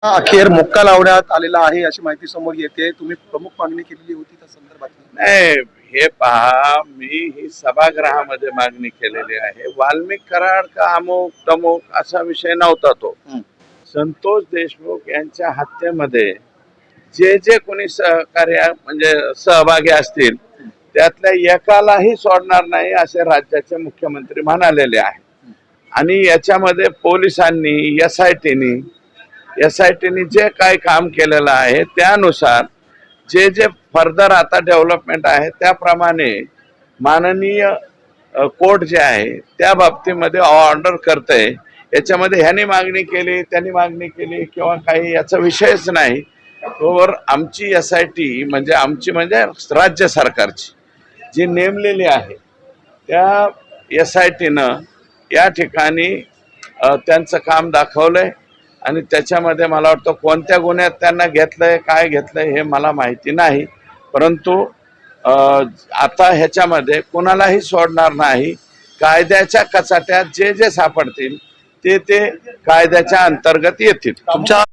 अखेर मोक्का लावण्यात आलेला आहे अशी माहिती समोर येते। तुम्ही प्रमुख मागणी केलेली होती त्या संदर्भात। नाही, हे पहा, मी ही सभागृहामध्ये मागणी केलेली आहे। वाल्मिक कराड का अमुक तमुक असा विषय नव्हता तो। संतोष देशमुख यांच्या हत्येमध्ये जे जे कोणी सहकार्य म्हणजे सहभागी असतील त्यातल्या एकालाही सोडणार नाही असे राज्याचे मुख्यमंत्री म्हणालेले आहे। आणि याच्यामध्ये पोलिसांनी एसआयटीनी जे काय काम केलेलं आहे त्यानुसार जे जे फर्दर आता डेव्हलपमेंट आहे त्याप्रमाणे माननीय कोर्ट जे आहे त्या बाबतीमध्ये ऑर्डर करते। याच्यामध्ये ह्यानी मागणी केली त्यांनी मागणी केली किंवा काही याचा विषयच नाही। तोवर आमची एसआयटी म्हणजे आमची म्हणजे राज्य सरकारची जी नेमलेली आहे त्या एसआयटीनं या ठिकाणी त्यांचं काम दाखवलंय आणि त्याच्यामध्ये मला वाटतं कोणत्या गुन्ह्यात त्यांना घेतलंय काय घेतलंय हे मला माहिती नाही, परंतु आता ह्याच्यामध्ये कुणालाही सोडणार नाही। कायद्याच्या कचाट्यात जे जे सापडतील ते कायद्याच्या अंतर्गत येतील। तुमच्या